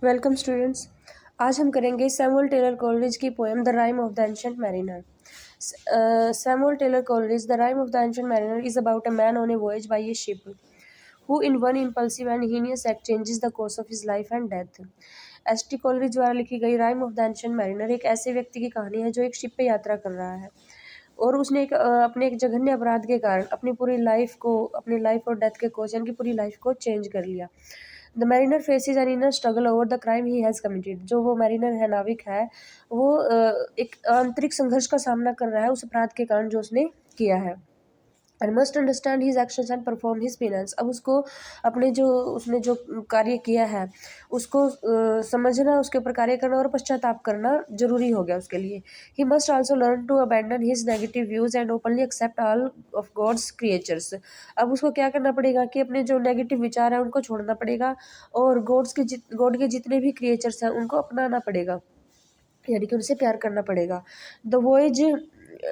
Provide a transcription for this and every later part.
Welcome students. आज हम करेंगे सैमुअल टेलर कॉलरिज की poem the rhyme of the ancient mariner. Samuel Taylor Coleridge, The Rime of the Ancient Mariner is about a man on a voyage by a ship who in one impulsive and heinous act changes the course of his life and death। S T Coleridge द्वारा लिखी गई rhyme of the ancient mariner एक ऐसे व्यक्ति की कहानी है जो एक शिप पे यात्रा कर रहा है और उसने अपने एक जघन्य अपराध के कारण अपनी लाइफ और डेथ के कोर्स यानी कि पूरी लाइफ को चेंज कर लिया। The mariner faces an inner struggle over the crime he has committed. जो वो मैरिनर है, नाविक है, वो एक आंतरिक संघर्ष का सामना कर रहा है उस अपराध के कारण जो उसने किया है। And must understand his actions and perform his penance. अब उसको उसने जो कार्य किया है उसको समझना, उसके ऊपर कार्य करना और पश्चाताप करना जरूरी हो गया उसके लिए। He must also learn to abandon his negative views and openly accept all of God's creatures. अब उसको क्या करना पड़ेगा कि अपने जो नेगेटिव विचार है उनको छोड़ना पड़ेगा और गॉड के जितने भी क्रिएचर्स हैं उनको अपनाना पड़ेगा, यानी कि उनसे प्यार करना पड़ेगा। The voyage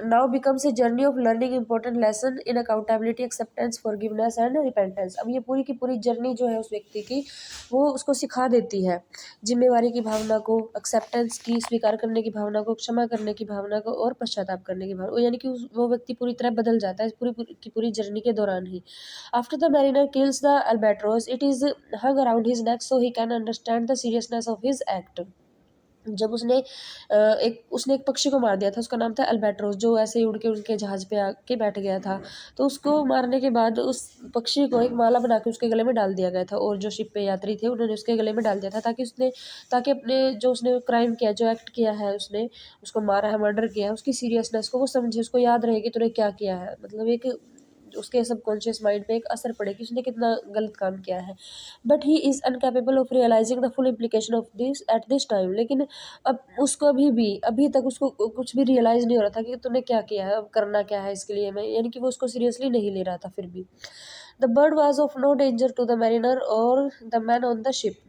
now becomes a journey of learning important lesson in accountability, acceptance, forgiveness and repentance. अब ये पूरी की पूरी जर्नी जो है उस व्यक्ति की, वो उसको सिखा देती है जिम्मेवारी की भावना को, एक्सेप्टेंस की, स्वीकार करने की भावना को, क्षमा करने की भावना को और पश्चाताप करने की भावना, यानी कि वो व्यक्ति पूरी तरह बदल जाता है पूरी जर्नी के दौरान ही। After the mariner kills the albatross it is hung around his neck so he can understand the seriousness of his act. जब उसने एक पक्षी को मार दिया था, उसका नाम था अल्बाट्रोस, जो ऐसे ही उड़ के उनके जहाज पे आके बैठ गया था। तो उसको मारने के बाद उस पक्षी को एक माला बना के उसके गले में डाल दिया गया था और जो शिप पे यात्री थे उन्होंने उसके गले में डाल दिया था ताकि अपने जो उसने क्राइम किया, जो एक्ट किया है, उसने उसको मारा है, मर्डर किया है, उसकी सीरियसनेस को वो समझे, उसको याद रहे कि तूने क्या किया है। मतलब एक उसके सबकॉन्शियस माइंड पे एक असर पड़े कि उसने कितना गलत काम किया है। But he is uncapable of realising the full implication of this at this time. लेकिन अब उसको अभी तक उसको कुछ भी रियलाइज़ नहीं हो रहा था कि तूने क्या किया है, अब करना क्या है इसके लिए मैं, यानी कि वो उसको सीरियसली नहीं ले रहा था फिर भी। The bird was of no danger to the mariner और the man on the ship.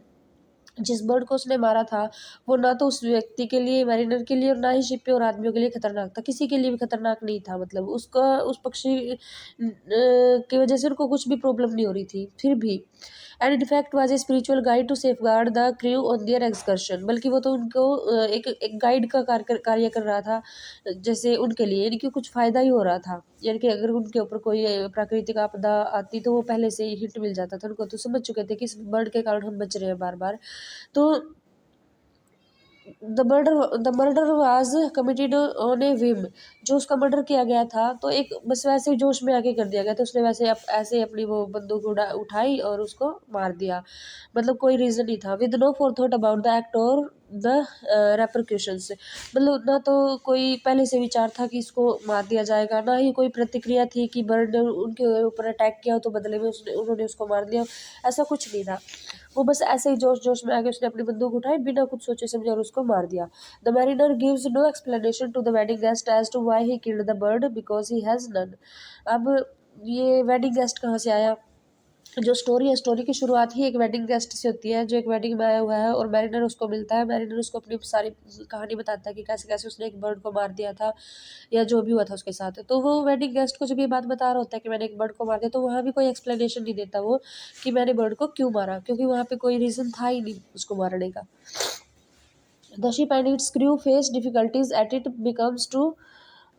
जिस बर्ड को उसने मारा था वो ना तो उस व्यक्ति के लिए, मैरिनर के लिए, और ना ही शिप पे और आदमियों के लिए खतरनाक था, किसी के लिए भी खतरनाक नहीं था। मतलब उसका उस पक्षी की वजह से उनको कुछ भी प्रॉब्लम नहीं हो रही थी फिर भी। And in fact was a spiritual guide to safeguard the crew on their excursion. बल्कि वो तो उनको एक गाइड का कार्य कर रहा था, जैसे उनके लिए, यानी कि कुछ फ़ायदा ही हो रहा था। यानी कि अगर उनके ऊपर कोई प्राकृतिक आपदा आती तो वो पहले से ही हिंट मिल जाता था उनको, तो समझ चुके थे कि इस बर्ड के कारण हम बच रहे हैं बार बार। तो the murder was committed on A Vim. जो उसका मर्डर किया गया था तो एक बस वैसे ही जोश में आके कर दिया गया, तो उसने ऐसे अपनी वो बंदूक उठाई और उसको मार दिया। मतलब कोई रीज़न नहीं था। With no forethought about the act और द रेपरक्यूशंस। मतलब ना तो कोई पहले से विचार था कि इसको मार दिया जाएगा, ना ही कोई प्रतिक्रिया थी कि बर्ड ने उनके ऊपर अटैक किया तो बदले में उन्होंने उसको मार दिया। ऐसा कुछ नहीं था। वो बस ऐसे ही जोश जोश में आके उसने अपनी बंदूक उठाई बिना कुछ सोचे समझे और उसको मार दिया। The mariner gives no explanation to the wedding guest as to why he killed the bird because he has none. अब ये वेडिंग गेस्ट कहाँ से आया? जो स्टोरी है, स्टोरी की शुरुआत ही एक वेडिंग गेस्ट से होती है, जो एक वेडिंग में आया हुआ है और मैरिनर उसको मिलता है। मैरिनर उसको अपनी सारी कहानी बताता है कि कैसे कैसे उसने एक बर्ड को मार दिया था या जो भी हुआ था उसके साथ। तो वो वेडिंग गेस्ट को जब ये बात बता रहा होता है कि मैंने एक बर्ड को मार दिया, तो वहाँ भी कोई एक्सप्लेनेशन नहीं देता वो कि मैंने बर्ड को क्यों मारा, क्योंकि वहाँ पे कोई रीज़न था ही नहीं उसको मारने का। The ship and its crew face difficulties at it becomes to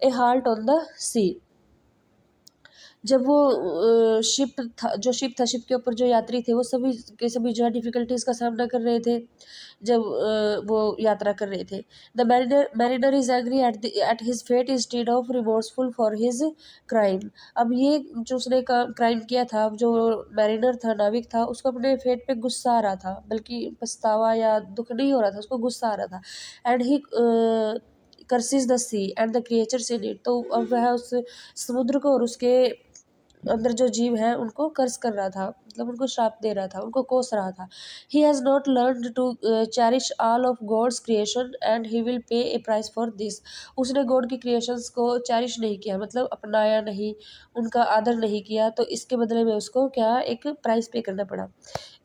a halt on the sea. जब वो शिप था, शिप के ऊपर जो यात्री थे वो सभी के सभी जो है डिफिकल्टीज का सामना कर रहे थे जब वो यात्रा कर रहे थे। The mariner is angry at his fate instead of remorseful for his crime. अब ये जो उसने क्राइम किया था, जो मैरिनर था, नाविक था, उसको अपने फेट पे गुस्सा आ रहा था, बल्कि पछतावा या दुख नहीं हो रहा था, उसको गुस्सा आ रहा था। And he curses the sea and the creatures in it. तो अब वह उस समुद्र को और उसके अंदर जो जीव है उनको कर्स कर रहा था, मतलब उनको श्राप दे रहा था, उनको कोस रहा था। He has not learn to cherish all of God's creation and he will pay a price for this. उसने गॉड की क्रिएशंस को चेरिश नहीं किया, मतलब अपनाया नहीं, उनका आदर नहीं किया, तो इसके बदले में उसको क्या एक प्राइस पे करना पड़ा।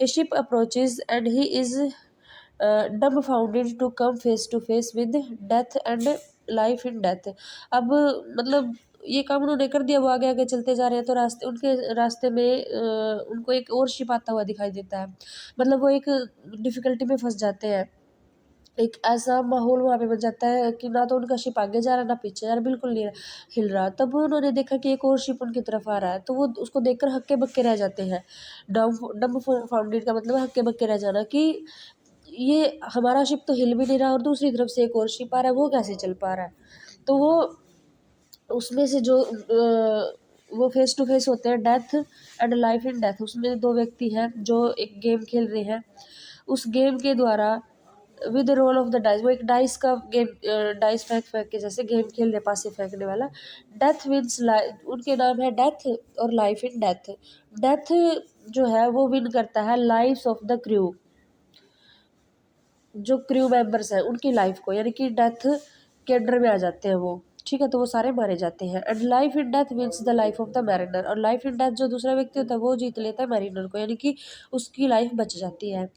ए ship approaches and he is dumbfounded to come face to face with death and life in death। अब मतलब ये काम उन्होंने कर दिया, वो आगे आगे चलते जा रहे हैं, तो उनके रास्ते में उनको एक और शिप आता हुआ दिखाई देता है। मतलब वो एक डिफ़िकल्टी में फँस जाते हैं। एक ऐसा माहौल वहाँ पे बन जाता है कि ना तो उनका शिप आगे जा रहा है, ना पीछे जा रहा है, बिल्कुल नहीं हिल रहा। तब उन्होंने देखा कि एक और शिप उनकी तरफ आ रहा है, तो वो उसको देखकर हक्के-बक्के रह जाते हैं। डम्ब का मतलब हक्के-बक्के रह जाना, कि ये हमारा शिप तो हिल भी नहीं रहा और दूसरी तरफ से एक और शिप आ रहा है, वो कैसे चल पा रहा है? तो वो उसमें से जो वो फेस टू फेस होते हैं death and life in death, उसमें दो व्यक्ति हैं जो एक गेम खेल रहे हैं। उस गेम के द्वारा with roll of the dice, वो एक डाइस का गेम, डाइस फेंक फेंक के जैसे गेम खेल रहे, पासे फेंकने वाला। डेथ विन्स लाइफ, उनके नाम है डेथ और लाइफ इन डेथ। डेथ जो है वो विन करता है लाइफ्स ऑफ द क्रू, जो क्रू मेंबर्स हैं उनकी लाइफ को, यानी कि डेथ के अंडर में आ जाते हैं वो, ठीक है, तो वो सारे मारे जाते हैं। And life in death wins the life of the mariner, और लाइफ इन डेथ जो दूसरा व्यक्ति होता है वो जीत लेता है मैरिनर को, यानी कि उसकी लाइफ बच जाती है।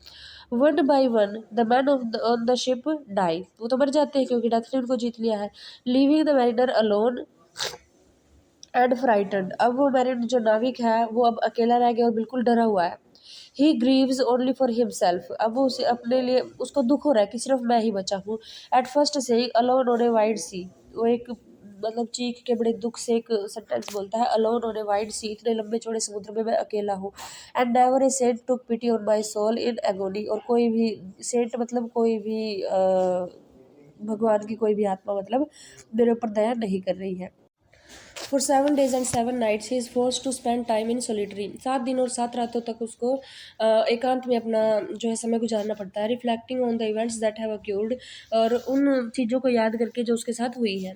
One by one the man on the ship die, वो तो मर जाते हैं क्योंकि डेथ ने उनको जीत लिया है। Leaving the mariner alone and frightened, अब वो मैरिनर जो नाविक है वो अब अकेला रह गया और बिल्कुल डरा हुआ है। ही ग्रीव्स ओनली फॉर हिमसेल्फ, अब वो उसे अपने लिए उसको दुख हो रहा है कि सिर्फ मैं ही बचा हूँ। एट फर्स्ट से अलोन ऑन ए वाइड सी, वो एक मतलब चीख के बड़े दुख से एक सेंटेंस बोलता है, alone on a wide sea, इतने लंबे चौड़े समुद्र में मैं अकेला हूँ। And never a saint took pity on my soul in agony, और कोई भी सेंट मतलब कोई भी भगवान की कोई भी आत्मा मतलब मेरे ऊपर दया नहीं कर रही है। For 7 days and 7 nights he is force to spend time in solitary, 7 दिन और 7 रातों तक उसको एकांत में अपना जो है समय गुजारना पड़ता है। Reflecting on the events that have occurred, और उन चीज़ों को याद करके जो उसके साथ हुई है।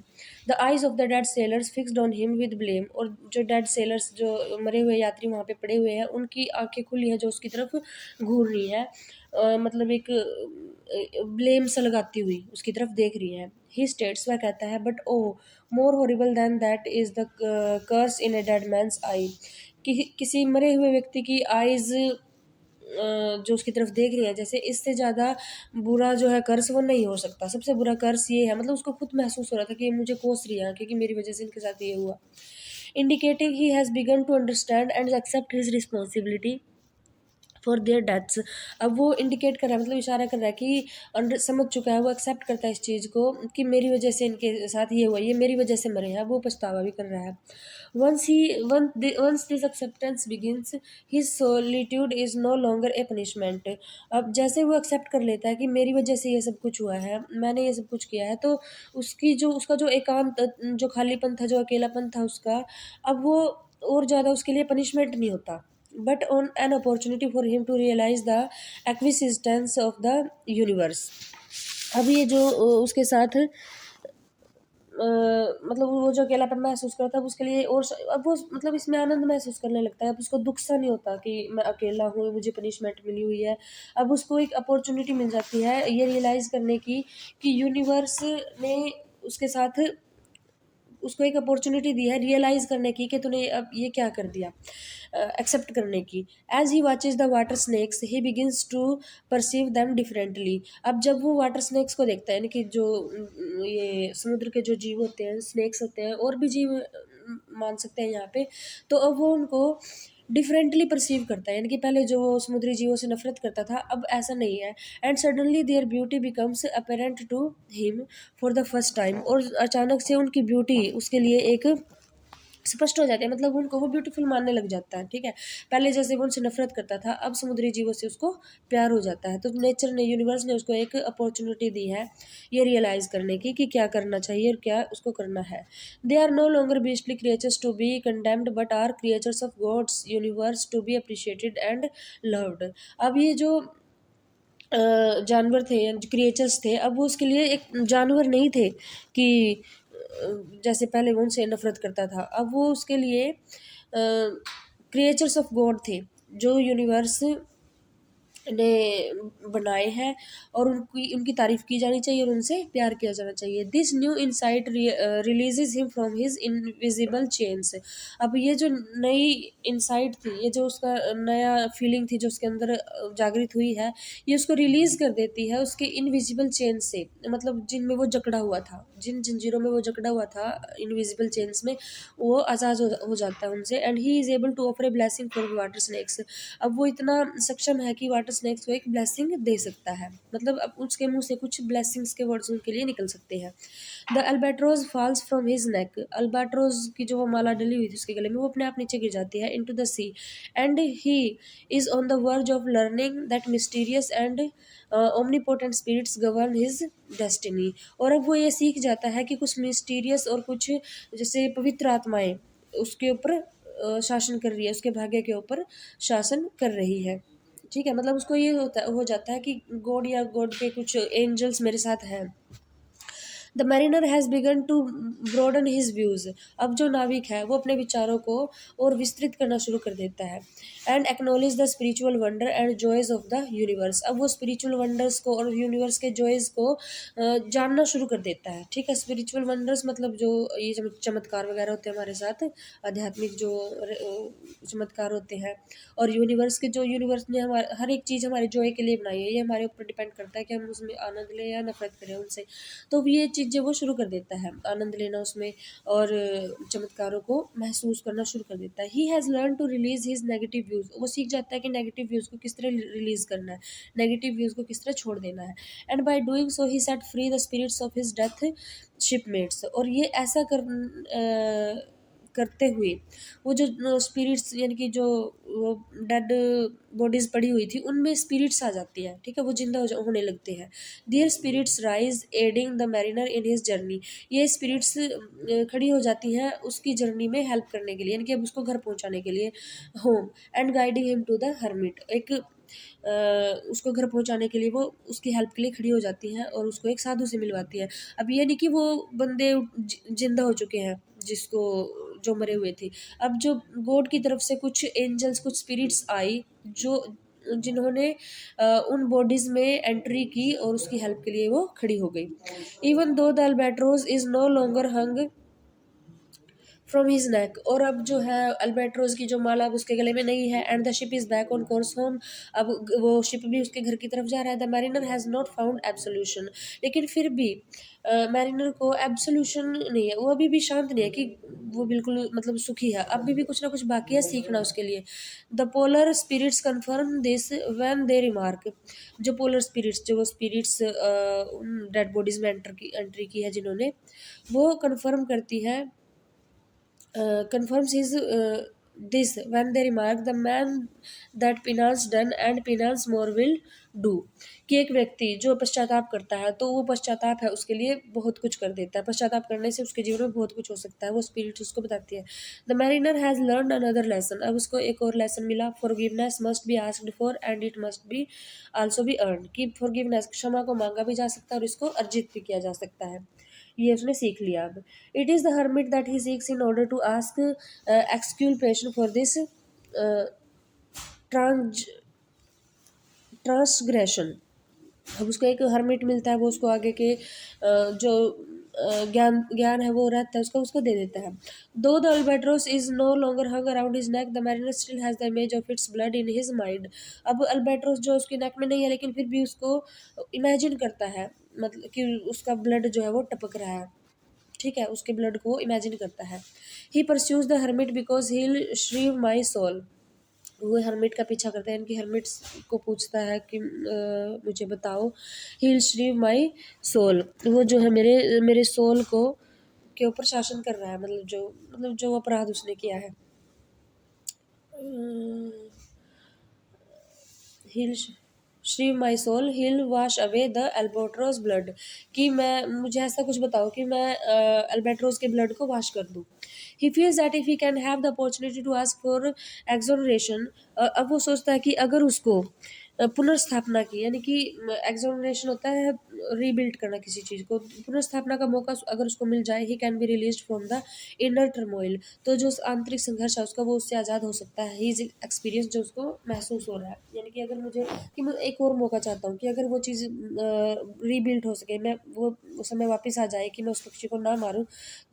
The eyes of the dead sellers fixed on him with blame, और जो डेड सेलर्स जो मरे हुए यात्री वहाँ पे पड़े हुए हैं उनकी आंखें खुली हैं जो उसकी तरफ घूर रही हैं, मतलब एक ब्लेम सा लगाती हुई उसकी तरफ देख रही है। ही स्टेट्स, वह कहता है, but oh more horrible than that is the curse in a dead man's eye, कि किसी मरे हुए व्यक्ति की आइज़ जो उसकी तरफ देख रही है, जैसे इससे ज़्यादा बुरा जो है कर्स वो नहीं हो सकता। सबसे बुरा कर्स ये है, मतलब उसको खुद महसूस हो रहा था कि ये मुझे कोस रही है क्योंकि मेरी वजह से इनके साथ ये हुआ। Indicating he has begun to understand and accept his responsibility for their deaths, अब वो इंडिकेट कर रहा है, मतलब इशारा कर रहा है कि अंडर समझ चुका है, वो एक्सेप्ट करता है इस चीज़ को कि मेरी वजह से इनके साथ ये हुआ, ये मेरी वजह से मरे हैं, वो पछतावा भी कर रहा है। Once this acceptance begins his solitude is no longer a punishment, अब जैसे वो एक्सेप्ट कर लेता है कि मेरी वजह से ये सब कुछ हुआ है, मैंने ये सब कुछ किया है, तो उसका जो एकांत, जो खालीपन था, जो अकेलापन था उसका, अब वो और ज़्यादा उसके लिए पनिशमेंट नहीं होता, but on an opportunity for him to realize the existence of the universe। अब ये जो उसके साथ मतलब वो जो अकेलापन महसूस करता है, अब उसके लिए और अब वो मतलब इसमें आनंद महसूस करने लगता है। अब उसको दुख सा नहीं होता कि मैं अकेला हूँ, मुझे पनिशमेंट मिली हुई है। अब उसको एक अपॉर्चुनिटी मिल जाती है ये रियलाइज़ करने की कि यूनिवर्स ने उसके साथ उसको एक अपॉर्चुनिटी दी है रियलाइज़ करने की कि तूने अब ये क्या कर दिया, एक्सेप्ट करने की। As he watches the water snakes he begins to perceive them differently, अब जब वो वाटर स्नेक्स को देखता है, यानी कि जो ये समुद्र के जो जीव होते हैं, स्नेक्स होते हैं, और भी जीव मान सकते हैं यहाँ पे, तो अब वो उनको डिफरेंटली परसीव करता है, यानी कि पहले जो वो समुद्री जीवों से नफरत करता था अब ऐसा नहीं है। And suddenly their beauty becomes apparent to him for the first time, और अचानक से उनकी ब्यूटी उसके लिए एक स्पष्ट हो जाती है, मतलब उनको वो ब्यूटीफुल मानने लग जाता है, ठीक है। पहले जैसे वो उनसे नफरत करता था, अब समुद्री जीवों से उसको प्यार हो जाता है। तो नेचर ने, यूनिवर्स ने उसको एक अपॉर्चुनिटी दी है ये रियलाइज़ करने की कि क्या करना चाहिए और क्या उसको करना है। They are no longer beastly creatures to be condemned but are creatures of God's universe to be appreciated and loved, अब ये जो जानवर थे, क्रिएचर्स थे, अब वो उसके लिए एक जानवर नहीं थे कि जैसे पहले वो उनसे नफरत करता था, अब वो उसके लिए क्रिएचर्स ऑफ गॉड थे, जो यूनिवर्स ने बनाए हैं, और उनकी तारीफ की जानी चाहिए और उनसे प्यार किया जाना चाहिए। This new insight releases him from his invisible chains. अब ये जो नई इंसाइट थी, ये जो उसका नया फीलिंग थी जो उसके अंदर जागृत हुई है, ये उसको रिलीज कर देती है उसके इनविजिबल चेन से, मतलब जिनमें वो जकड़ा हुआ था, जिन जंजीरों में वो जकड़ा हुआ था इनविजिबल चेन्स में, वो आज़ाद हो जाता है उनसे। And he is able to offer a blessing for water snakes. अब वो इतना सक्षम है कि वाटर स्नेक्स को एक ब्लेसिंग दे सकता है, मतलब अब उसके मुंह से कुछ ब्लेसिंग्स के वर्ड्स उनके लिए निकल सकते हैं। The albatross falls from his neck. Albatross की जो वो माला डली हुई थी उसके गले में, वो अपने आप नीचे गिर जाती है into the sea. And he is on the verge of learning that mysterious and omnipotent spirits govern his destiny. और अब वो ये सीख जाता है कि कुछ मिस्टीरियस और कुछ जैसे पवित्र आत्माएं उसके ऊपर शासन कर रही है, उसके भाग्य के ऊपर शासन कर रही है। ठीक है, मतलब उसको ये हो जाता है कि गॉड या गॉड के कुछ एंजल्स मेरे साथ हैं। The mariner has begun to broaden his views. अब जो नाविक है वो अपने विचारों को और विस्तृत करना शुरू कर देता है। And acknowledge the spiritual wonder and joys of the universe. अब वो स्पिरिचुअल वंडर्स को और यूनिवर्स के जॉयज को जानना शुरू कर देता है। ठीक है, स्पिरिचुअल वंडर्स मतलब जो ये चमत्कार वगैरह होते हैं हमारे साथ, आध्यात्मिक जो चमत्कार होते हैं, और यूनिवर्स के जो यूनिवर्स ने हमारे हर एक चीज़ हमारे जॉय के लिए बनाई है, ये हमारे ऊपर डिपेंड करता है कि हम उसमें आनंद लें या नफरत करें उनसे। तो ये चीज़ें वो शुरू कर देता है, आनंद लेना उसमें और चमत्कारों को महसूस करना शुरू कर देता है। He has learn to release his negative views. वो सीख जाता है कि नेगेटिव व्यूज़ को किस तरह रिलीज करना है, नेगेटिव व्यूज़ को किस तरह छोड़ देना है। And by doing so he set free the spirits of his dead shipmates. और ये ऐसा करते हुए वो जो स्पिरिट्स यानी कि जो वो डेड बॉडीज पड़ी हुई थी उनमें स्पिरिट्स आ जाती है। ठीक है, वो जिंदा होने लगते हैं। Their spirits rise aiding the mariner in his journey. ये स्पिरिट्स खड़ी हो जाती हैं उसकी जर्नी में हेल्प करने के लिए, यानी कि अब उसको घर पहुंचाने के लिए home. And guiding him to the hermit. एक उसको घर पहुंचाने के लिए वो उसकी हेल्प के लिए खड़ी हो जाती हैं और उसको एक साधु से मिलवाती है। अब ये नहीं कि वो बंदे जिंदा हो चुके हैं जिसको जो मरे हुए थे। अब जो गॉड की तरफ से कुछ एंजल्स कुछ स्पिरिट्स आई जो जिन्होंने उन बॉडीज में एंट्री की और उसकी हेल्प के लिए वो खड़ी हो गई। Even though the albatross is no longer hung from his neck. और अब जो है अल्बाट्रोस की जो माला अब उसके गले में नहीं है। And the ship is back on course home. अब वो शिप भी उसके घर की तरफ जा रहा है। The mariner has not found absolution. लेकिन फिर भी मैरिनर को एब्सोल्यूशन नहीं है, वो अभी भी शांत नहीं है कि वो बिल्कुल मतलब सुखी है, अभी भी कुछ ना कुछ बाकी है सीखना उसके लिए। The polar spirits confirm this when they remark. जो पोलर स्पिरिट्स जो वो स्पिरिट्स डेड बॉडीज में एंट्री की है जिन्होंने, वो कन्फर्म करती है confirms his this when they remark the man that penance done and penance more will do। कि एक व्यक्ति जो पश्चाताप करता है तो वो पश्चाताप है उसके लिए बहुत कुछ कर देता है, पश्चाताप करने से उसके जीवन में बहुत कुछ हो सकता है, वो स्पिरिट उसको बताती है। The mariner has learn another lesson. अब उसको एक और लेसन मिला। Forgiveness must be asked for and it must be also be earn. कि फॉरगिवनेस क्षमा को मांगा भी जा सकता है और इसको अर्जित भी किया जा सकता है, ये उसने सीख लिया। अब it is the hermit that he seeks in order to ask exculpation for this transgression. अब उसको एक हर्मिट मिलता है, वो उसको आगे के जो ज्ञान ज्ञान है वो रहता है उसका, उसको दे देता है। Though the albatross is no longer hung around his neck the mariner still has the image of its blood in his mind. अब अल्बाट्रोस जो उसके नेक में नहीं है लेकिन फिर भी उसको इमेजिन करता है, मतलब कि उसका ब्लड जो है वो टपक रहा है। ठीक है, उसके ब्लड को इमेजिन करता है। He pursues the hermit because he will shrieve my soul. वो हर्मिट का पीछा करता है, इनकी हर्मिट्स को पूछता है कि मुझे बताओ। He will shrieve my soul. वो जो है मेरे सोल को के ऊपर शासन कर रहा है, मतलब जो अपराध उसने किया है। He shrieve my soul he'll wash away the albatross blood. कि मैं मुझे ऐसा कुछ बताओ कि मैं अल्बाट्रोस के ब्लड को वॉश कर दूँ। He feels that if he can have the opportunity to ask for exoneration. अब वो सोचता है कि अगर उसको पुनर्स्थापना की, यानी कि एक्सोनरेशन होता है रीबिल्ड करना किसी चीज़ को, पुनर्स्थापना का मौका अगर उसको मिल जाए, he can be released from the inner turmoil, तो जो आंतरिक संघर्ष है उसका वो उससे आज़ाद हो सकता है। ही इज एक्सपीरियंस जो उसको महसूस हो रहा है, यानी कि अगर मुझे कि मैं एक और मौका चाहता हूँ कि अगर वो चीज़ रीबिल्ड हो सके, मैं वो समय वापस आ जाए कि मैं उस पक्षी को ना मारूं,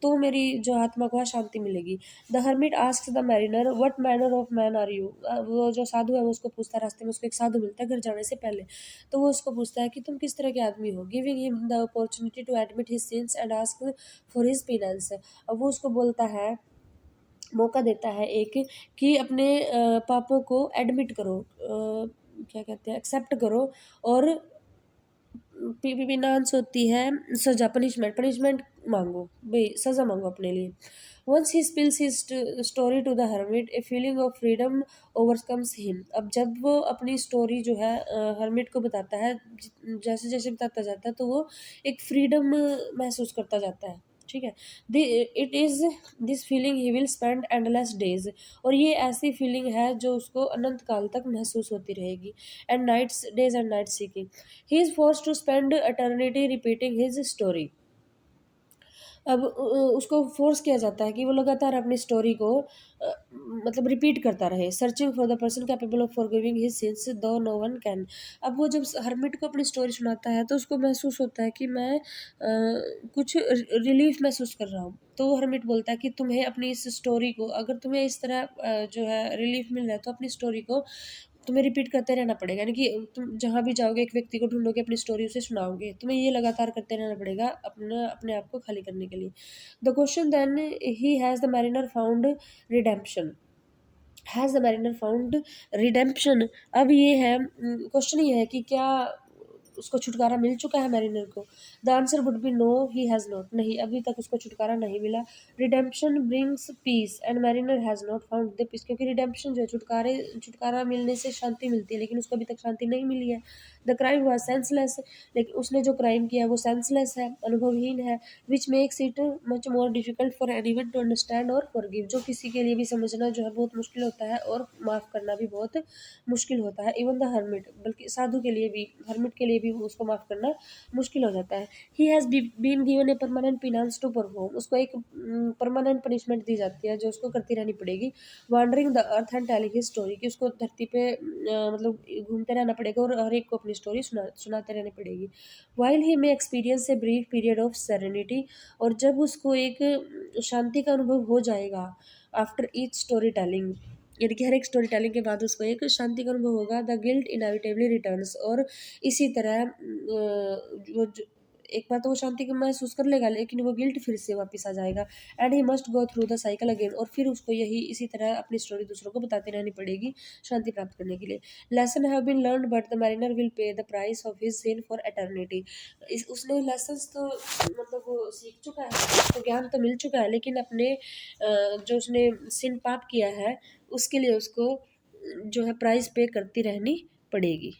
तो मेरी जो आत्मा को है शांति मिलेगी। The hermit asks the mariner what manner of man are you, वो जो साधु है वो उसको पूछता है, रास्ते में उसको एक साधु मिलता है घर जाने से पहले, तो वो उसको पूछता है कि तुम किस तरह के आदमी हो, giving him the opportunity to admit his sins and ask for his penance. अब वो उसको बोलता है, मौका देता है एक, कि अपने पापों को एडमिट करो, क्या कहते हैं, एक्सेप्ट करो, और पिनांस होती है सजा, पनिशमेंट, पनिशमेंट मांगो भाई, सजा मांगो अपने लिए। Once he spills his story to the hermit, a feeling of freedom overcomes him. अब जब वो अपनी स्टोरी जो है हर्मिट को बताता है, जैसे जैसे बताता जाता है तो वो एक फ्रीडम महसूस करता जाता है, ठीक है। It is this feeling he will spend endless days, और ये ऐसी फीलिंग है जो उसको अनंत काल तक महसूस होती रहेगी। And nights, days and night seeking, he is force to spend eternity repeating his story. अब उसको फोर्स किया जाता है कि वो लगातार अपनी स्टोरी को मतलब रिपीट करता रहे, searching for the person capable of forgiving his sins दो नो वन कैन। अब वो जब हरमिट को अपनी स्टोरी सुनाता है तो उसको महसूस होता है कि मैं कुछ रिलीफ महसूस कर रहा हूँ, तो हरमिट बोलता है कि तुम्हें अपनी इस स्टोरी को, अगर तुम्हें इस तरह जो है रिलीफ मिल रहा है, तो अपनी स्टोरी को तुम्हें रिपीट करते रहना पड़ेगा, यानी कि तुम जहाँ भी जाओगे एक व्यक्ति को ढूंढोगे, अपनी स्टोरी उसे सुनाओगे, तुम्हें ये लगातार करते रहना पड़ेगा अपने आप को खाली करने के लिए। The question then, he has the mariner found redemption, has the mariner found redemption. अब ये है क्वेश्चन, ये है कि क्या उसको छुटकारा मिल चुका है मैरिनर को। The answer would be no, he has not, नहीं अभी तक उसको छुटकारा नहीं मिला। Redemption brings peace and mariner has not found the peace, क्योंकि रिडेम्पशन जो है, छुटकारा मिलने से शांति मिलती है, लेकिन उसको अभी तक शांति नहीं मिली है। द क्राइम हुआ सेंसलेस, लेकिन उसने जो क्राइम किया है वो सेंसलेस है, अनुभवहीन है। Which makes it much more difficult for anyone to understand और फॉरगिव, जो किसी के लिए भी समझना जो है बहुत मुश्किल होता है, और माफ़ करना भी बहुत मुश्किल होता है। इवन द हर्मिट, बल्कि साधु के लिए भी, हर्मिट के लिए भी उसको माफ़ करना मुश्किल हो जाता है। He has been given a permanent penance to perform, उसको एक परमानेंट पनिशमेंट दी जाती है जो उसको करती रहनी पड़ेगी। Wandering the earth and telling his story, कि उसको धरती पे मतलब घूमते रहना पड़ेगा और हर एक को अपनी स्टोरी सुनाते रहनी पड़ेगी। While he may experience a brief period of serenity, और जब उसको एक शांति का अनुभव हो जाएगा आफ्टर ईच स्टोरी टेलिंग, यानी कि हर एक स्टोरी टेलिंग के बाद उसको एक शांति का अनुभव होगा। द गिल्ट इनएविटेबली रिटर्न्स, और इसी तरह एक बार तो वो शांति को महसूस कर लेगा, लेकिन वो गिल्ट फिर से वापस आ जाएगा। And he must go through the cycle again, और फिर उसको यही इसी तरह अपनी स्टोरी दूसरों को बताती रहनी पड़ेगी शांति प्राप्त करने के लिए। Lesson have been learned but the mariner will pay the price of his sin for eternity. उसने लेसन्स तो मतलब वो सीख चुका है, उसको ज्ञान तो मिल चुका है, लेकिन अपने जो उसने सिन पाप किया है उसके लिए उसको जो है प्राइस पे करती रहनी पड़ेगी।